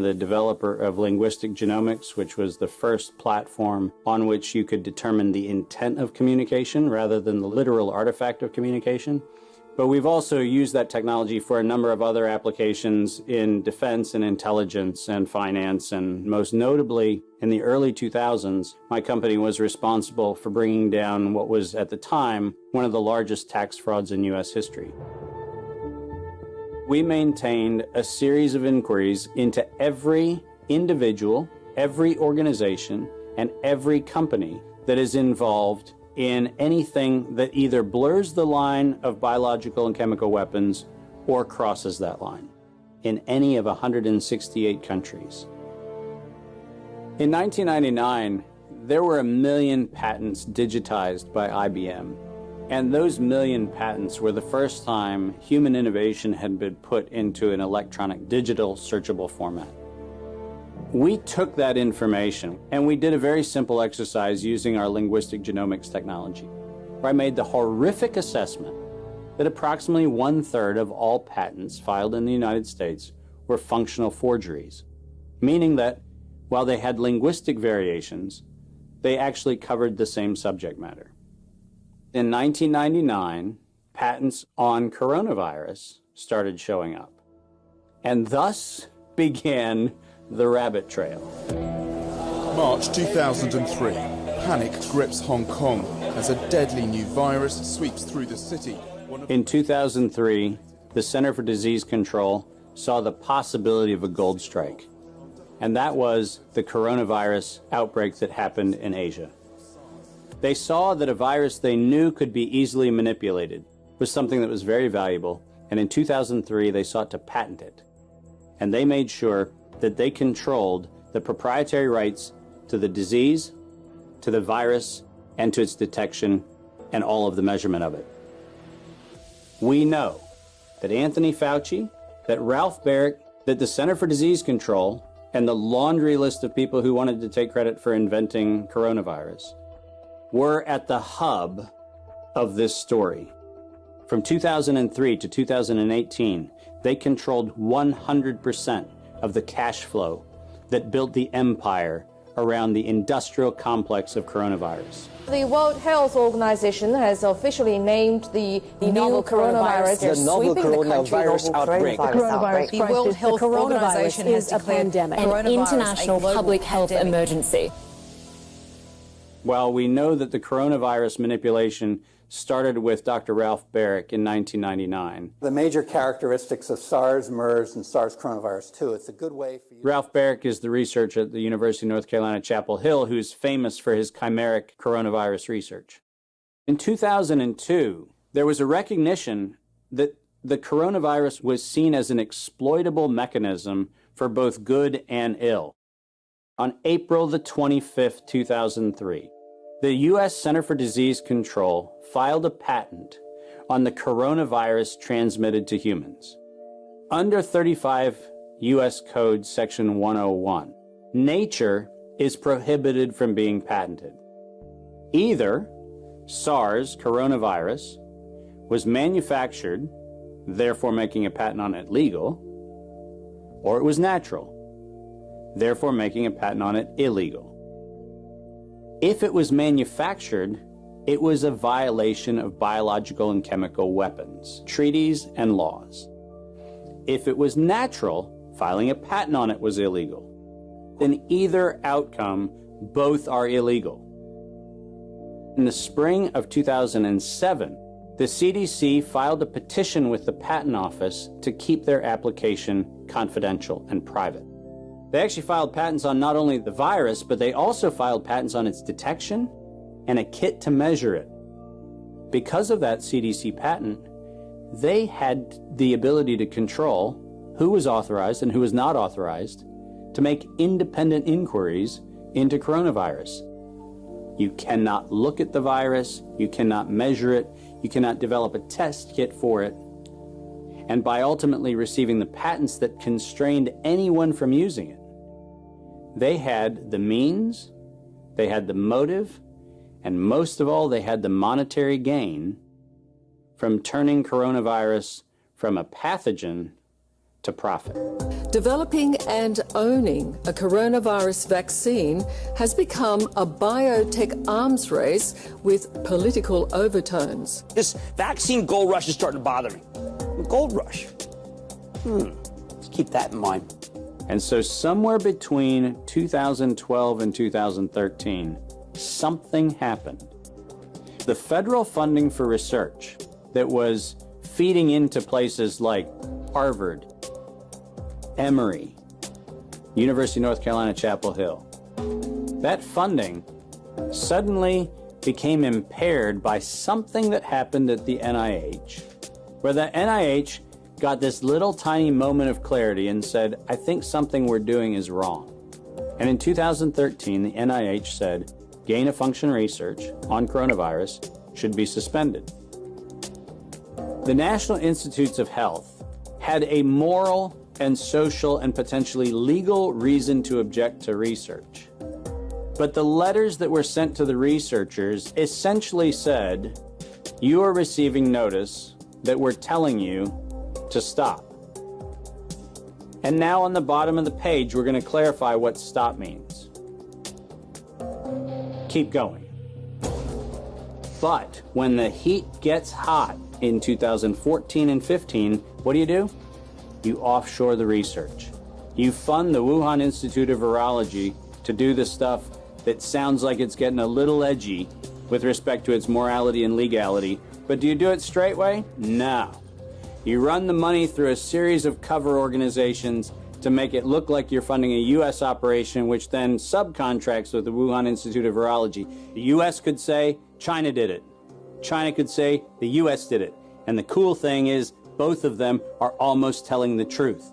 the developer of linguistic genomics, which was the first platform on which you could determine the intent of communication rather than the literal artifact of communication. But we've also used that technology for a number of other applications in defense and intelligence and finance, and most notably in the early 2000s, my company was responsible for bringing down what was at the time one of the largest tax frauds in U.S. history. We maintained a series of inquiries into every individual, every organization, and every company that is involved in anything that either blurs the line of biological and chemical weapons or crosses that line in any of 168 countries. In 1999, there were 1 million patents digitized by IBM, and those 1 million patents were the first time human innovation had been put into an electronic digital searchable format. We took that information and we did a very simple exercise using our linguistic genomics technology, where I made the horrific assessment that approximately 1/3 of all patents filed in the United States were functional forgeries, meaning that while they had linguistic variations, they actually covered the same subject matter. In 1999, patents on coronavirus started showing up, and thus began the rabbit trail. March 2003. Panic grips Hong Kong as a deadly new virus sweeps through the city. In 2003, the Center for Disease Control saw the possibility of a gold strike, and that was the coronavirus outbreak that happened in Asia. They saw that a virus they knew could be easily manipulated was something that was very valuable, and in 2003 they sought to patent it. And they made sure that they controlled the proprietary rights to the disease, to the virus, and to its detection, and all of the measurement of it. We know that Anthony Fauci, that Ralph Baric, that the Center for Disease Control, and the laundry list of people who wanted to take credit for inventing coronavirus were at the hub of this story. From 2003 to 2018, they controlled 100% of the cash flow that built the empire around the industrial complex of coronavirus. The World Health Organization has officially named the novel coronavirus the novel coronavirus outbreak. The World Health Organization has declared a pandemic, an international public health emergency. While we know that the coronavirus manipulation started with Dr. Ralph Baric in 1999. The major characteristics of SARS, MERS, and SARS coronavirus 2, it's a good way for you... Ralph Baric is the researcher at the University of North Carolina, Chapel Hill, who's famous for his chimeric coronavirus research. In 2002, there was a recognition that the coronavirus was seen as an exploitable mechanism for both good and ill. On April the 25th, 2003, the U.S. Center for Disease Control filed a patent on the coronavirus transmitted to humans. Under 35 U.S. Code Section 101, nature is prohibited from being patented. Either SARS coronavirus was manufactured, therefore making a patent on it legal, or it was natural, therefore making a patent on it illegal. If it was manufactured, it was a violation of biological and chemical weapons, treaties, and laws. If it was natural, filing a patent on it was illegal. In either outcome, both are illegal. In the spring of 2007, the CDC filed a petition with the Patent Office to keep their application confidential and private. They actually filed patents on not only the virus, but they also filed patents on its detection and a kit to measure it. Because of that CDC patent, they had the ability to control who was authorized and who was not authorized to make independent inquiries into coronavirus. You cannot look at the virus, you cannot measure it, you cannot develop a test kit for it. And by ultimately receiving the patents that constrained anyone from using it, they had the means, they had the motive, and most of all, they had the monetary gain from turning coronavirus from a pathogen to profit. Developing and owning a coronavirus vaccine has become a biotech arms race with political overtones. This vaccine gold rush is starting to bother me. Gold rush. Let's keep that in mind. And so somewhere between 2012 and 2013, something happened. The federal funding for research that was feeding into places like Harvard, Emory, University of North Carolina, Chapel Hill, that funding suddenly became impaired by something that happened at the NIH, where the NIH got this little tiny moment of clarity and said, I think something we're doing is wrong. And in 2013, the NIH said, gain-of-function research on coronavirus should be suspended. The National Institutes of Health had a moral and social and potentially legal reason to object to research. But the letters that were sent to the researchers essentially said, you are receiving notice that we're telling you to stop. And now on the bottom of the page, we're going to clarify what stop means. Keep going. But when the heat gets hot in 2014 and 15, what do? You offshore the research. You fund the Wuhan Institute of Virology to do the stuff that sounds like it's getting a little edgy with respect to its morality and legality. But do you do it straight way? No. You run the money through a series of cover organizations to make it look like you're funding a U.S. operation, which then subcontracts with the Wuhan Institute of Virology. The U.S. could say, China did it. China could say, the U.S. did it. And the cool thing is, both of them are almost telling the truth.